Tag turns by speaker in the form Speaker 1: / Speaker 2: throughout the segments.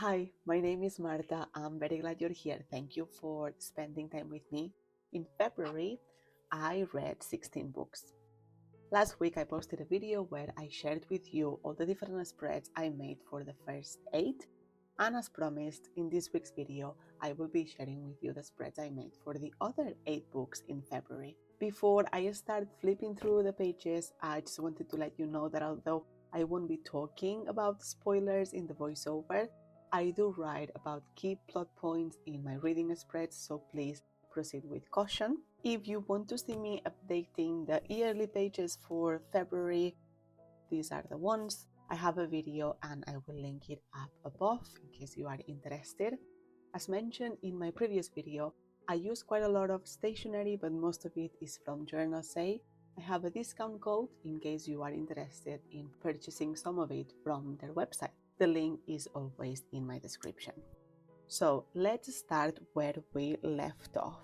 Speaker 1: Hi, my name is Marta. I'm very glad you're here. Thank you for spending time with me. In February, I read 16 books. Last week, I posted a video where I shared with you all the different spreads I made for the first 8. And as promised, in this week's video, I will be sharing with you the spreads I made for the other 8 books in February. Before I start flipping through the pages, I just wanted to let you know that although I won't be talking about spoilers in the voiceover, I do write about key plot points in my reading spreads, so please proceed with caution. If you want to see me updating the yearly pages for February, these are the ones. I have a video and I will link it up above in case you are interested. As mentioned in my previous video, I use quite a lot of stationery, but most of it is from Journal Say. I have a discount code in case you are interested in purchasing some of it from their website. The link is always in my description. So let's start where we left off.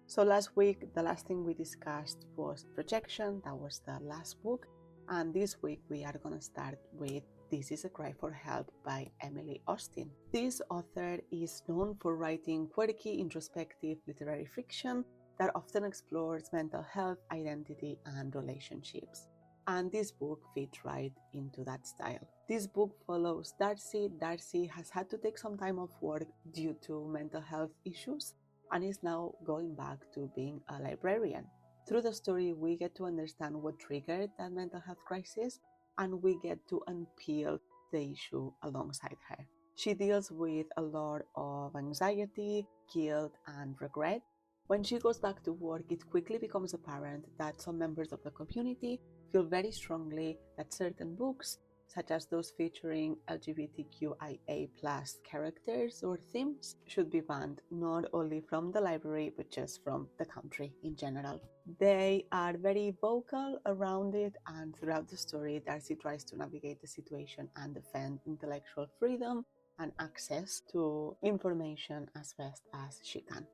Speaker 1: So last week, the last thing we discussed was Projection. That was the last book. And this week we are going to start with This Is a Cry for Help by Emily Austin. This author is known for writing quirky, introspective literary fiction that often explores mental health, identity, and relationships. And this book fits right into that style. This book follows Darcy. Darcy has had to take some time off work due to mental health issues and is now going back to being a librarian. Through the story, we get to understand what triggered that mental health crisis, and we get to unpeel the issue alongside her. She deals with a lot of anxiety, guilt, and regret. When she goes back to work, it quickly becomes apparent that some members of the community feel very strongly that certain books, such as those featuring LGBTQIA+ characters or themes, should be banned not only from the library but just from the country in general. They are very vocal around it, and throughout the story, Darcy tries to navigate the situation and defend intellectual freedom and access to information as best as she can.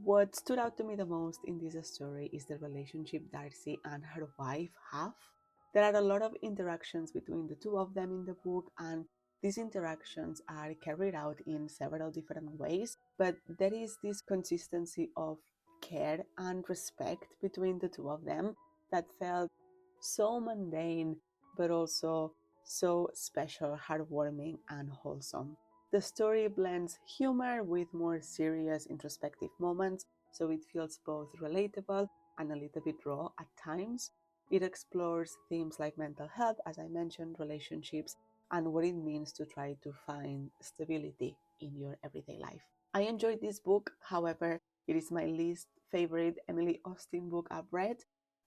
Speaker 1: What stood out to me the most in this story is the relationship Darcy and her wife have. There are a lot of interactions between the two of them in the book, and these interactions are carried out in several different ways, but there is this consistency of care and respect between the two of them that felt so mundane, but also so special, heartwarming, and wholesome. The story blends humor with more serious, introspective moments, so it feels both relatable and a little bit raw at times. It explores themes like mental health, as I mentioned, relationships, and what it means to try to find stability in your everyday life. I enjoyed this book, however, it is my least favorite Emily Austin book I've read.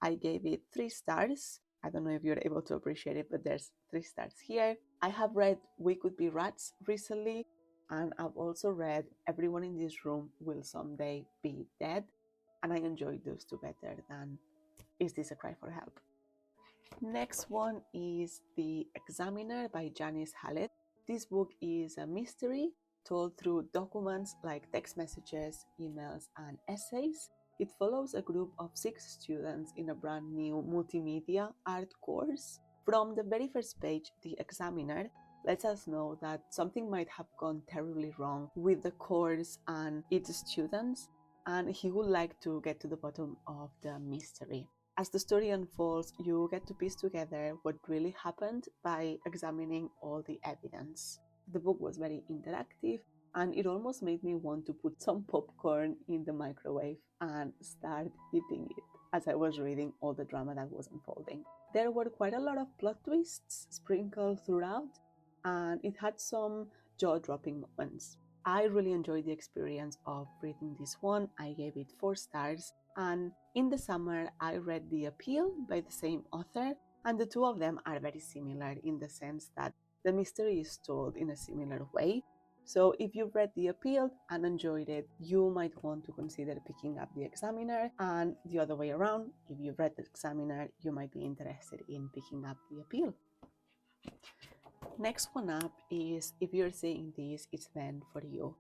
Speaker 1: I gave it 3 stars. I don't know if you're able to appreciate it, but there's 3 stars here. I have read We Could Be Rats recently, and I've also read Everyone in This Room Will Someday Be Dead, and I enjoyed those two better than Is This a Cry for Help? Next one is The Examiner by Janice Hallett. This book is a mystery told through documents like text messages, emails, and essays. It follows a group of 6 students in a brand new multimedia art course. From the very first page, The Examiner lets us know that something might have gone terribly wrong with the course and its students, and he would like to get to the bottom of the mystery. As the story unfolds, you get to piece together what really happened by examining all the evidence. The book was very interactive, and it almost made me want to put some popcorn in the microwave and start eating it as I was reading all the drama that was unfolding. There were quite a lot of plot twists sprinkled throughout, and it had some jaw-dropping moments. I really enjoyed the experience of reading this one. I gave it 4 stars, and in the summer I read The Appeal by the same author, and the two of them are very similar in the sense that the mystery is told in a similar way. So if you've read The Appeal and enjoyed it, you might want to consider picking up The Examiner, and the other way around, if you've read The Examiner, you might be interested in picking up The Appeal. Next one up is If You're Seeing This, It's Meant for You.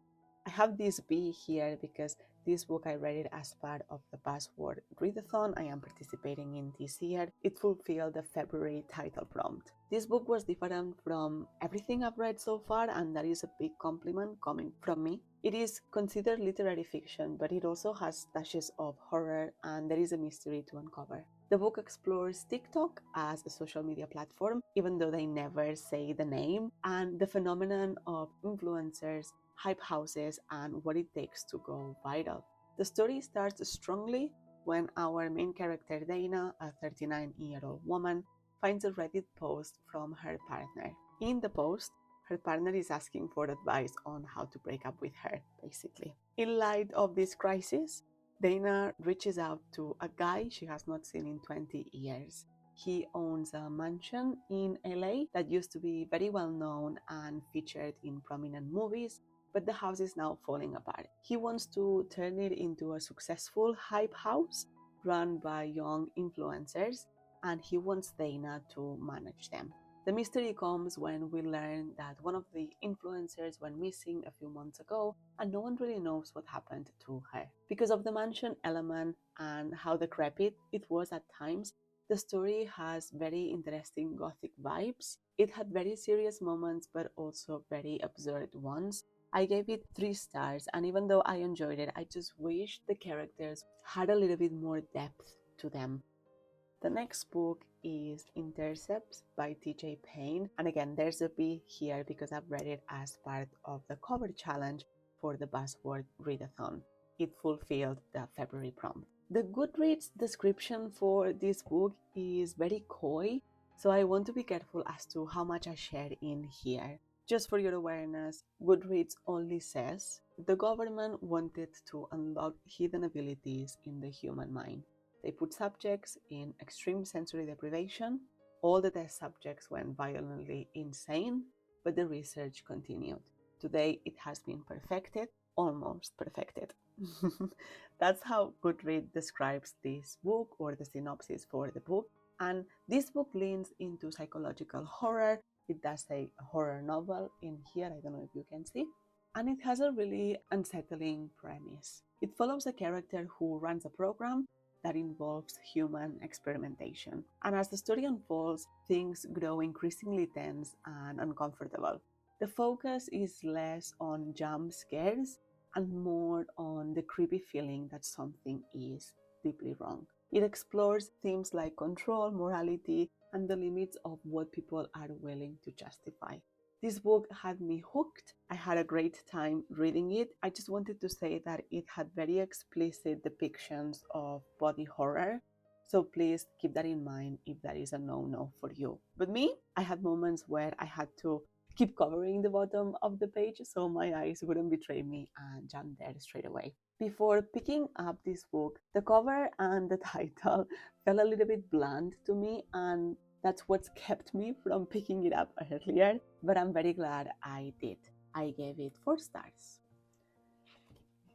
Speaker 1: I have this B here because This book I read it as part of the Buzzword Readathon I am participating in this year. It fulfilled the February title prompt. This book was different from everything I've read so far, and that is a big compliment coming from me. It is considered literary fiction, but it also has touches of horror, and there is a mystery to uncover. The book explores TikTok as a social media platform, even though they never say the name, and the phenomenon of influencers, hype houses, and what it takes to go viral. The story starts strongly when our main character Dana, a 39-year-old woman, finds a Reddit post from her partner. In the post, her partner is asking for advice on how to break up with her, basically. In light of this crisis, Dana reaches out to a guy she has not seen in 20 years. He owns a mansion in LA that used to be very well known and featured in prominent movies, but the house is now falling apart. He wants to turn it into a successful hype house run by young influencers, and he wants Dana to manage them. The mystery comes when we learn that one of the influencers went missing a few months ago, and no one really knows what happened to her. Because of the mansion element and how decrepit it was at times, the story has very interesting gothic vibes. It had very serious moments, but also very absurd ones. I gave it 3 stars, and even though I enjoyed it, I just wish the characters had a little bit more depth to them. The next book is Intercepts by TJ Payne, and again there's a B here because I've read it as part of the cover challenge for the Buzzword Readathon. It fulfilled the February prompt. The Goodreads description for this book is very coy, so I want to be careful as to how much I share in here. Just for your awareness, Goodreads only says the government wanted to unlock hidden abilities in the human mind. They put subjects in extreme sensory deprivation. All the test subjects went violently insane, but the research continued. Today it has been perfected, almost perfected. That's how Goodreads describes this book, or the synopsis for the book. And this book leans into psychological horror. It does say a horror novel in here, I don't know if you can see. And it has a really unsettling premise. It follows a character who runs a program that involves human experimentation. And as the story unfolds, things grow increasingly tense and uncomfortable. The focus is less on jump scares and more on the creepy feeling that something is deeply wrong. It explores themes like control, morality, and the limits of what people are willing to justify. This book had me hooked. I had a great time reading it. I just wanted to say that it had very explicit depictions of body horror, so please keep that in mind if that is a no-no for you. But me, I had moments where I had to keep covering the bottom of the page so my eyes wouldn't betray me and jump there straight away. Before picking up this book, the cover and the title felt a little bit bland to me, and that's what's kept me from picking it up earlier, but I'm very glad I did. I gave it 4 stars.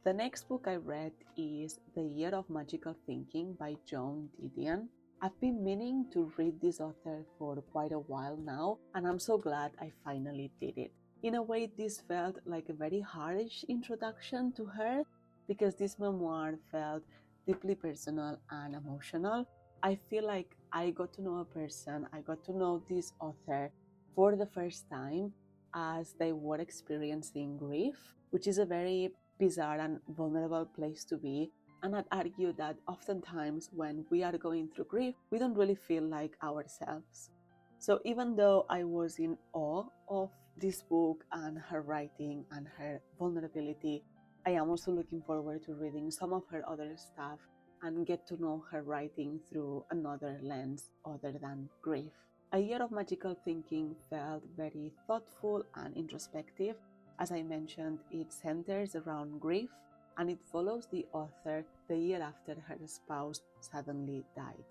Speaker 1: The next book I read is The Year of Magical Thinking by Joan Didion. I've been meaning to read this author for quite a while now, and I'm so glad I finally did it. In a way, this felt like a very harsh introduction to her, because this memoir felt deeply personal and emotional. I feel like I got to know a person, I got to know this author for the first time as they were experiencing grief, which is a very bizarre and vulnerable place to be. And I'd argue that oftentimes when we are going through grief, we don't really feel like ourselves. So even though I was in awe of this book and her writing and her vulnerability, I am also looking forward to reading some of her other stuff and get to know her writing through another lens other than grief. A Year of Magical Thinking felt very thoughtful and introspective. As I mentioned, it centers around grief, and it follows the author the year after her spouse suddenly died.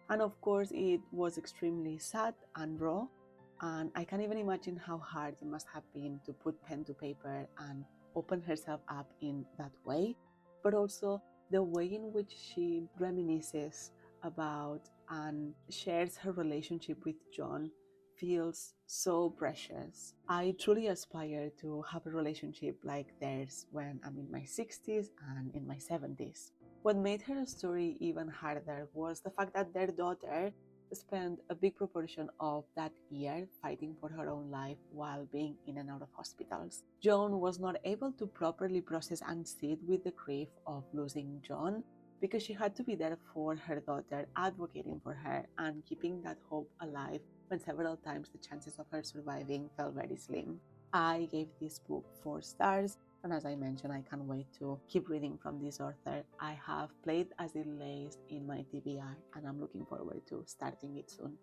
Speaker 1: And of course, it was extremely sad and raw, and I can't even imagine how hard it must have been to put pen to paper and open herself up in that way, but also the way in which she reminisces about and shares her relationship with John feels so precious. I truly aspire to have a relationship like theirs when I'm in my 60s and in my 70s. What made her story even harder was the fact that their daughter spent a big proportion of that year fighting for her own life while being in and out of hospitals. Joan was not able to properly process and sit with the grief of losing John because she had to be there for her daughter, advocating for her and keeping that hope alive when several times the chances of her surviving felt very slim. I gave this book 4 stars, and as I mentioned, I can't wait to keep reading from this author. I have played as it lays in my TBR, and I'm looking forward to starting it soon.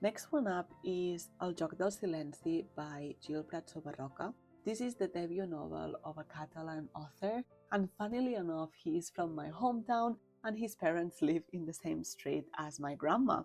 Speaker 1: Next one up is Joc del Silenci by Gil Pratsobrerroca. This is the debut novel of a Catalan author, and funnily enough, he is from my hometown and his parents live in the same street as my grandma.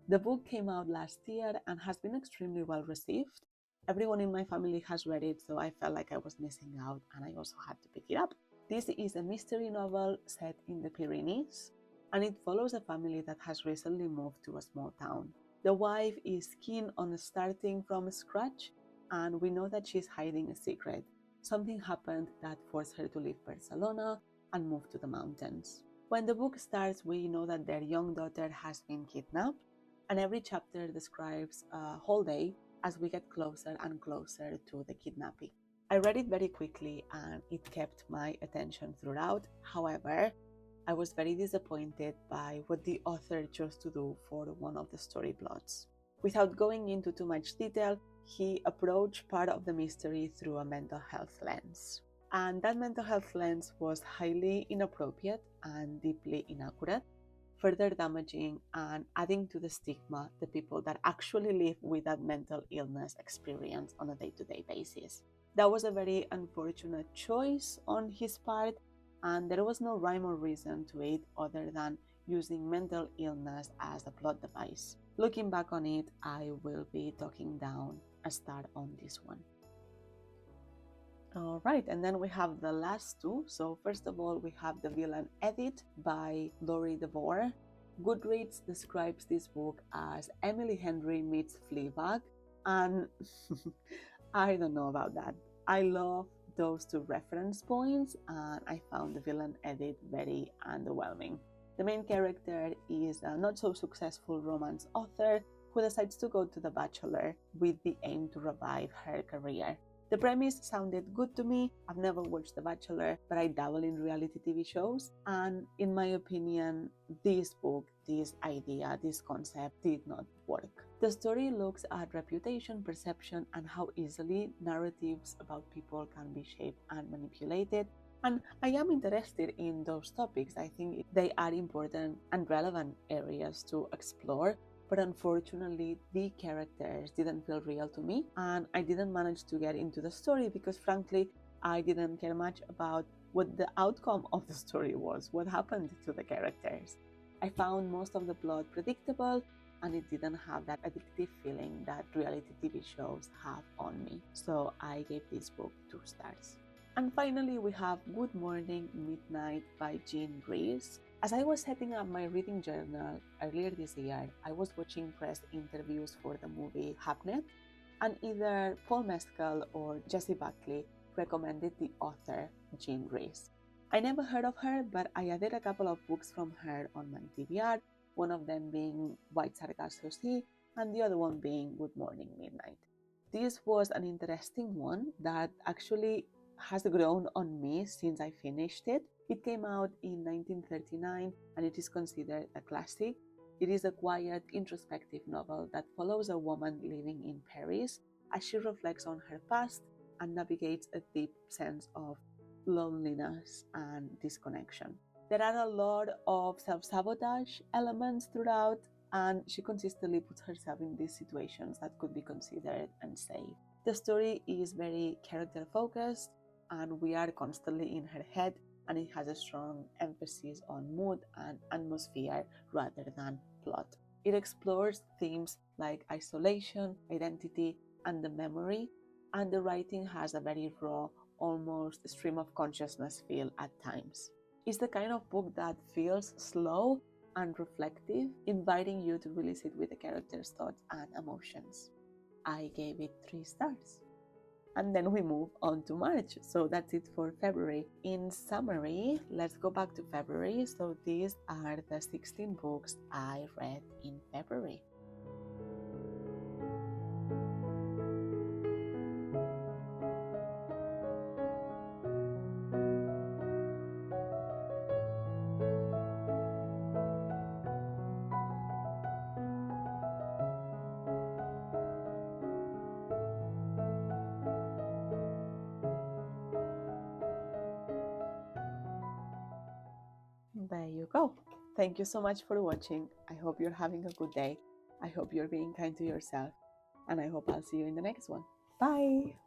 Speaker 1: The book came out last year and has been extremely well received. Everyone in my family has read it, so I felt like I was missing out and I also had to pick it up. This is a mystery novel set in the Pyrenees, and it follows a family that has recently moved to a small town. The wife is keen on starting from scratch, and we know that she's hiding a secret. Something happened that forced her to leave Barcelona and move to the mountains. When the book starts, we know that their young daughter has been kidnapped, and every chapter describes a whole day as we get closer and closer to the kidnapping. I read it very quickly and it kept my attention throughout. However, I was very disappointed by what the author chose to do for one of the story plots. Without going into too much detail, he approached part of the mystery through a mental health lens. And that mental health lens was highly inappropriate and deeply inaccurate, further damaging and adding to the stigma the people that actually live with that mental illness experience on a day-to-day basis. That was a very unfortunate choice on his part, and there was no rhyme or reason to it other than using mental illness as a plot device. Looking back on it, I will be talking down a star on this one. Alright, and then we have the last two. So first of all, we have The Villain Edit by Laurie Devore. Goodreads describes this book as Emily Henry meets Fleabag, and I don't know about that. I love those two reference points, and I found The Villain Edit very underwhelming. The main character is a not so successful romance author who decides to go to The Bachelor with the aim to revive her career. The premise sounded good to me. I've never watched The Bachelor, but I dabble in reality TV shows, and in my opinion, this book, this idea, this concept did not work. The story looks at reputation, perception, and how easily narratives about people can be shaped and manipulated. And I am interested in those topics. I think they are important and relevant areas to explore. But unfortunately, the characters didn't feel real to me, and I didn't manage to get into the story because, frankly, I didn't care much about what the outcome of the story was, what happened to the characters. I found most of the plot predictable, and it didn't have that addictive feeling that reality TV shows have on me. So I gave this book 2 stars. And finally, we have Good Morning, Midnight by Rhys. As I was setting up my reading journal earlier this year, I was watching press interviews for the movie Hallett, and either Paul Mescal or Jessie Buckley recommended the author Rhys. I never heard of her, but I added a couple of books from her on my TBR, one of them being White Sargasso Sea and the other one being Good Morning, Midnight. This was an interesting one that actually has grown on me since I finished it. It came out in 1939 and it is considered a classic. It is a quiet, introspective novel that follows a woman living in Paris as she reflects on her past and navigates a deep sense of loneliness and disconnection. There are a lot of self-sabotage elements throughout, and she consistently puts herself in these situations that could be considered unsafe. The story is very character-focused, and we are constantly in her head, and it has a strong emphasis on mood and atmosphere rather than plot. It explores themes like isolation, identity, and the memory, and the writing has a very raw, almost stream of consciousness feel at times. It's the kind of book that feels slow and reflective, inviting you to really sit with the characters' thoughts and emotions. I gave it 3 stars. And then we move on to March. So that's it for February. In summary, let's go back to February. So these are the 16 books I read in February. There you go. Thank you so much for watching. I hope you're having a good day. I hope you're being kind to yourself. And I hope I'll see you in the next one. Bye!